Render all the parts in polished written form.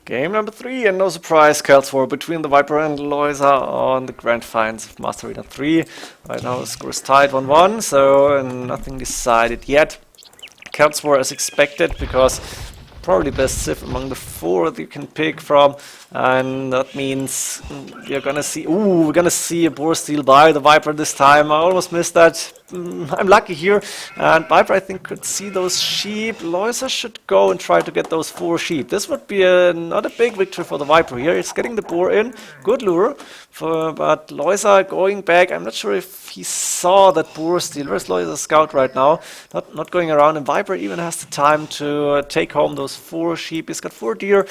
Game number 3, and no surprise, Celts war between the Viper and Lojza on the Grand Finals of Master Arena 3. Right now the score is tied 1-1, so nothing decided yet. Celts war as expected, because probably best Civ among the 4 that you can pick from, and that means we're gonna see a boar steal by the Viper this time. I almost missed that. I'm lucky here, and Viper I think could see those sheep. Lojza should go and try to get those 4 sheep. This would be not a big victory for the Viper here. It's getting the boar in, good lure, but Lojza going back. I'm not sure if he saw that boar steal. Where's Lojza's scout right now? Not going around, and Viper even has the time to take home those 4 sheep. He's got 4 deer.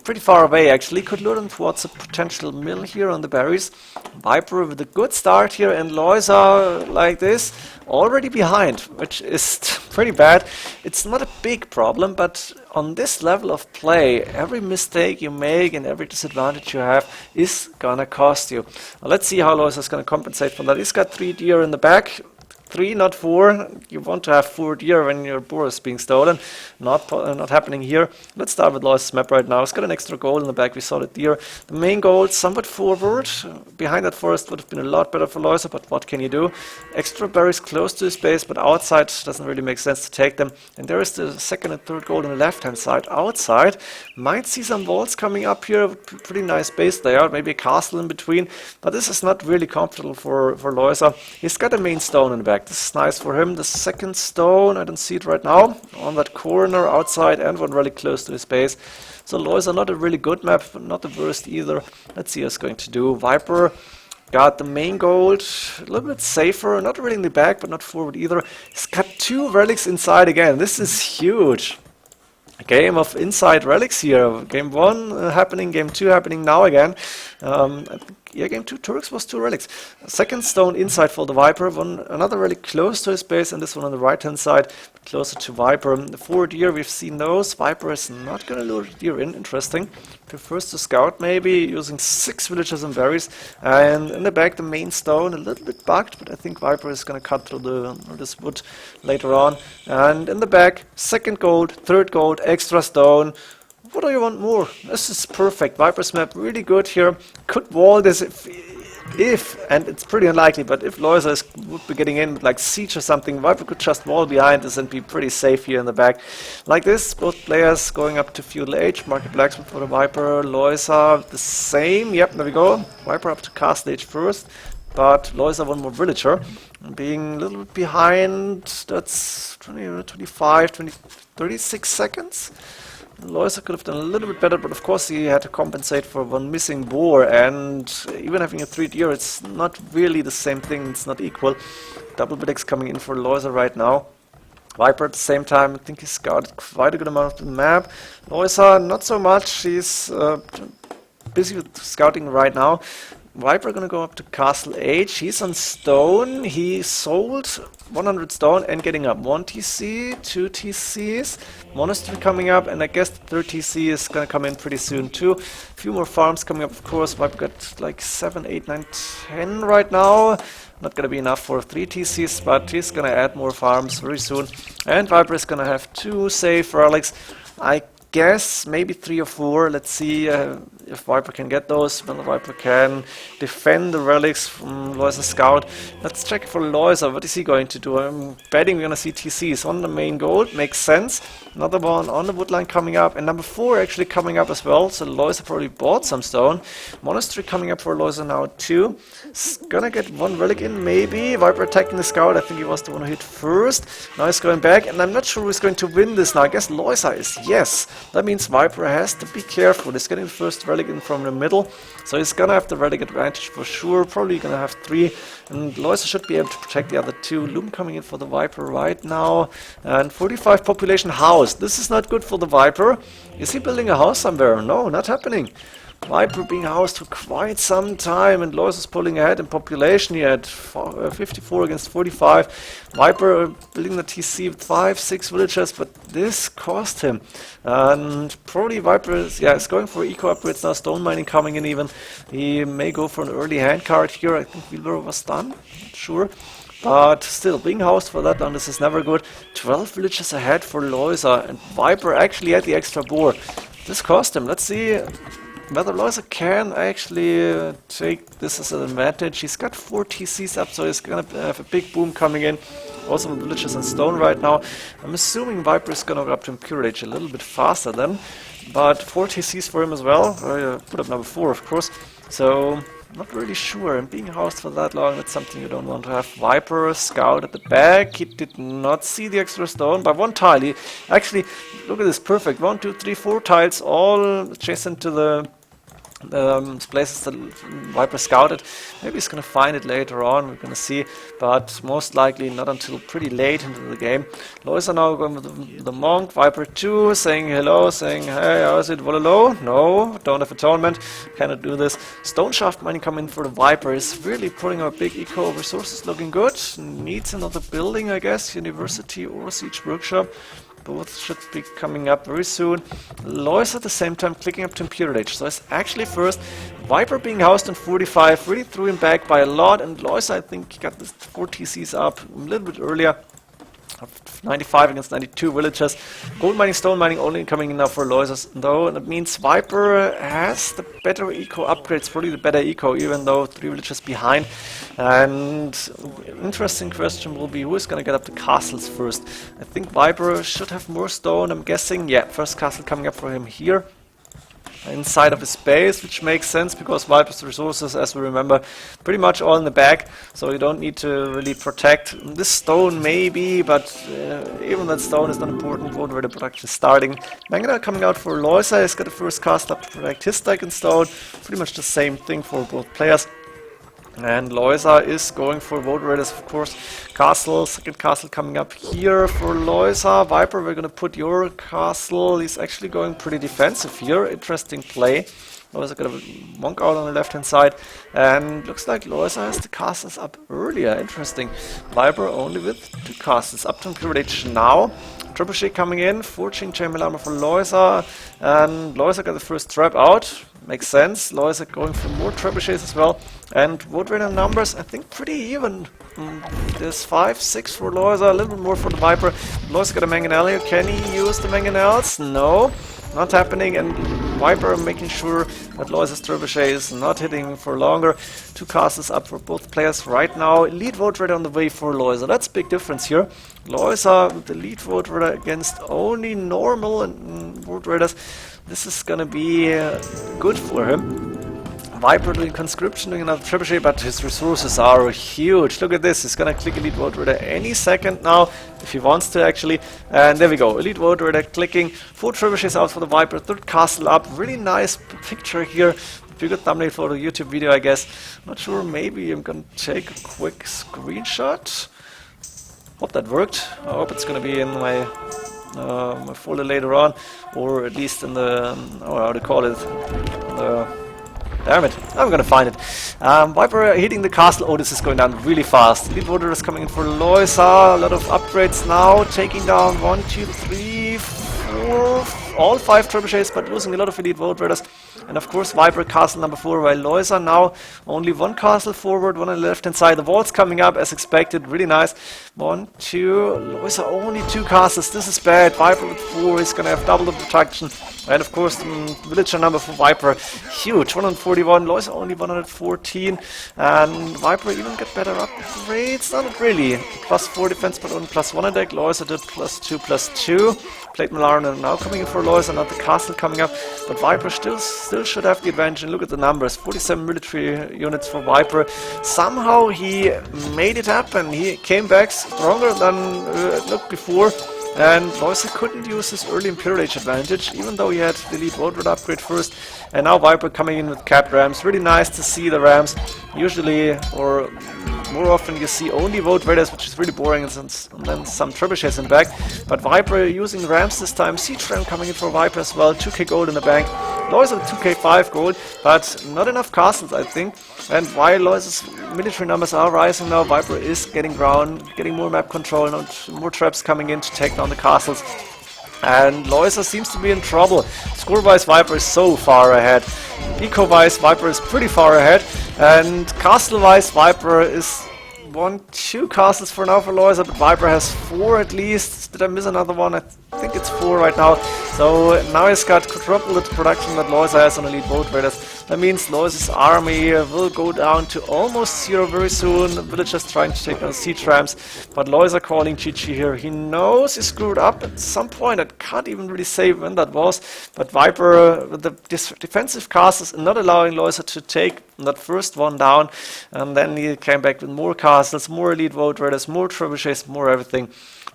Pretty far away actually, could lure them towards a potential mill here on the berries. Viper with a good start here, and Lojza like this, already behind, which is pretty bad. It's not a big problem, but on this level of play, every mistake you make and every disadvantage you have is gonna cost you. Now, let's see how Lojza is gonna compensate for that. He's got 3 deer in the back. 3, not 4. You want to have 4 deer when your boar is being stolen. Not happening here. Let's start with Lojza's map right now. It's got an extra goal in the back. We saw the deer. The main goal somewhat forward. Behind that forest would have been a lot better for Lojza, but what can you do? Extra berries close to his base, but outside doesn't really make sense to take them. And there is the second and third goal on the left-hand side. Outside, might see some walls coming up here. Pretty nice base layout. Maybe a castle in between, but this is not really comfortable for Lojza. He's got a main stone in the back. This is nice for him. The second stone, I don't see it right now, on that corner outside, and one really close to his base. So Lojza, not a really good map, but not the worst either. Let's see what he's going to do. Viper got the main gold, a little bit safer, not really in the back, but not forward either. He's got 2 relics inside again. This is huge. A game of inside relics here. Game 1 happening, game 2 happening now again. Yeah, game 2 Turks was 2 relics. Second stone inside for the Viper, another relic close to his base, and this one on the right hand side, closer to Viper. The 4 deer, we've seen those. Viper is not going to lure deer in, interesting. Prefers to scout maybe, using 6 villagers and berries. And in the back, the main stone, a little bit bugged, but I think Viper is going to cut through this wood later on. And in the back, second gold, third gold, extra stone. What do you want more? This is perfect. Viper's map really good here. Could wall this if, and it's pretty unlikely, but if Lojza would be getting in with like siege or something, Viper could just wall behind this and be pretty safe here in the back. Like this, both players going up to feudal age. Market blacksmith for the Viper. Lojza the same. Yep, there we go. Viper up to castle age first, but Lojza one more villager. Being a little bit behind, that's 20, 25, 20, 36 seconds. Lojza could have done a little bit better, but of course he had to compensate for 1 missing boar, and even having a 3 deer, it's not really the same thing, it's not equal. Double Biddix coming in for Lojza right now. Viper at the same time, I think he's got quite a good amount of the map. Lojza, not so much, he's busy with scouting right now. Viper gonna go up to Castle Age. He's on stone. He sold 100 stone and getting up 1 TC, 2 TCs, monastery coming up, and I guess the 3rd TC is gonna come in pretty soon too. A few more farms coming up, of course. Viper got like 7, 8, 9, 10 right now. Not gonna be enough for 3 TCs, but he's gonna add more farms very soon. And Viper is gonna have 2 safe relics. I guess maybe 3 or 4. Let's see if Viper can get those. Well, Viper can defend the relics from Lojza's scout. Let's check for Lojza. What is he going to do? I'm betting we're gonna see TCs on the main gold. Makes sense. Another one on the woodline coming up, and number 4 actually coming up as well. So Lojza probably bought some stone. Monastery coming up for Lojza now too. He's gonna get 1 relic in maybe. Viper attacking the scout. I think he was the one who hit first. Now he's going back, and I'm not sure who's going to win this now. I guess Lojza is, yes. That means Viper has to be careful. He's getting the first relic in from the middle, so he's gonna have the relic advantage for sure. Probably gonna have 3, and Lojza should be able to protect the other 2. Loom coming in for the Viper right now, and 45 population house. This is not good for the Viper. Is he building a house somewhere? No, not happening. Viper being housed for quite some time, and Lojza's pulling ahead in population here at 54 against 45. Viper building the TC with 5, 6 villagers, but this cost him. And probably Viper is going for eco upgrades now. Stone mining coming in even. He may go for an early hand card here. I think Wheeler was done. Not sure. But still, being housed for that long, this is never good. 12 villages ahead for Lojza, and Viper actually had the extra boar. This cost him. Let's see whether Lojza can actually take this as an advantage. He's got 4 TCs up, so he's gonna have a big boom coming in. Also with villages and stone right now. I'm assuming Viper is gonna go up to Imperial Age a little bit faster then. But 4 TCs for him as well. Put up number 4, of course. So not really sure. And being housed for that long, that's something you don't want to have. Viper scout at the back. He did not see the extra stone by 1 tile. He actually, look at this, perfect. 1, 2, 3, 4 tiles all adjacent to the places that Viper scouted. Maybe he's gonna find it later on, we're gonna see, but most likely not until pretty late into the game. Lojza now going with the monk, Viper 2, saying hello, saying hey, how is it, hello? No, don't have atonement, cannot do this. Stone shaft mining coming for the Viper is really putting a big eco, resources looking good, needs another building I guess, university or siege workshop. Both should be coming up very soon. Lojza at the same time clicking up to Imperial Age. So it's actually first. Viper being housed in 45 really threw him back by a lot. And Lojza, I think, got the 4 TCs up a little bit earlier. 95 against 92 villagers. Gold mining, stone mining only coming in now for Lojza, though. And it means Viper has the better eco upgrades, probably the better eco, even though 3 villagers behind. And interesting question will be who is going to get up the castles first. I think Viper should have more stone, I'm guessing. Yeah, first castle coming up for him here. Inside of his base, which makes sense because Viper's resources, as we remember, pretty much all in the back, so you don't need to really protect this stone maybe, but even that stone is not important. Where the production is starting. Mangonel coming out for Lojza, he's got the first cast up to protect his stack in stone, pretty much the same thing for both players. And Lojza is going for Vote Raiders, of course. Castle, second castle coming up here for Lojza. Viper, we're gonna put your castle. He's actually going pretty defensive here. Interesting play. Lojza got a monk out on the left hand side. And looks like Lojza has the castles up earlier. Interesting. Viper only with 2 castles up to Imperial Age now. Trebuchet coming in, forging chainmail armor for Lojza. And Lojza got the first trap out. Makes sense. Lojza going for more trebuchets as well. And Vote Raider numbers, I think pretty even. There's 5, 6 for Lojza, a little bit more for the Viper. Lojza got a mangonel here. Can he use the mangonels? No, not happening. And Viper making sure that Lojza's trebuchet is not hitting for longer. 2 castles up for both players right now. Elite Vote Raider on the way for Lojza. That's a big difference here. Lojza with the Elite Vote Raider against only normal and Vote Raiders. This is gonna be good for him. Viper doing conscription, doing another trebuchet, but his resources are huge. Look at this, he's gonna click Elite Vote Raider any second now, if he wants to actually. And there we go, Elite Vote Raider clicking, 4 trebuchets out for the Viper, 3rd castle up, really nice picture here. Be a good thumbnail for the YouTube video, I guess. Not sure, maybe I'm gonna take a quick screenshot. Hope that worked. I hope it's gonna be in my folder later on, or at least in the, how do you call it? Damn it, I'm gonna find it. Viper hitting the castle. Oh, this is going down really fast. Elite Voter is coming in for Lojza. A lot of upgrades now, taking down 1, 2, 3, 4, all 5 trebuchets, but losing a lot of Elite Vote Raiders. And of course Viper castle number 4, while Lojza now only 1 castle forward, 1 on the left hand side. The walls coming up as expected, really nice. 1, 2, Lojza only 2 castles, this is bad. Viper with 4 is gonna have double the protection. And of course the villager number for Viper, huge, 141, Lojza only 114. And Viper even get better upgrades, not really. +4 defense but only +1 attack. Lojza did +2, +2. Plate Malarna now coming in for Lojza, not the castle coming up. But Viper still should have the advantage, and look at the numbers, 47 military units for Viper. Somehow he made it happen, he came back stronger than it looked before, and Lojza couldn't use his early Imperial Age advantage, even though he had the Elite Vote Raider upgrade first. And now Viper coming in with capped rams, really nice to see the rams. Usually, or more often you see only Vote Raiders, which is really boring, and then some trebuchets in back. But Viper using rams this time, siege ram coming in for Viper as well, 2k gold in the bank. Lojza 2k5 gold, but not enough castles, I think. And while Lojza's military numbers are rising now, Viper is getting ground, getting more map control, and more traps coming in to take down the castles. And Lojza seems to be in trouble. Score-wise, Viper is so far ahead. Eco-wise, Viper is pretty far ahead. And castle-wise, Viper is 1, 2 castles for now for Lojza, but Viper has 4 at least. Did I miss another one? I think it's 4 right now. So now he's got quadruple the production that Lojza has on Elite Road Raiders. That means Lojza's army will go down to almost zero very soon. Villagers trying to take on siege rams, but Lojza calling GG here. He knows he screwed up at some point. I can't even really say when that was, but Viper with the defensive castles not allowing Lojza to take that first one down, and then he came back with more castles, more Elite Road Raiders, more trebuchets, more everything.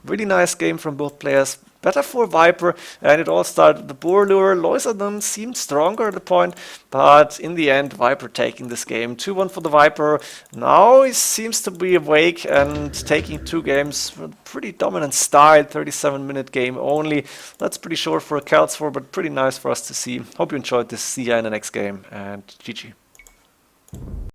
Really nice game from both players. Better for Viper, and it all started the boar lure. Lojza then seemed stronger at the point, but in the end, Viper taking this game. 2-1 for the Viper. Now he seems to be awake and taking 2 games with pretty dominant style. 37-minute game only. That's pretty short for a Celts war, but pretty nice for us to see. Hope you enjoyed this. See ya in the next game, and GG.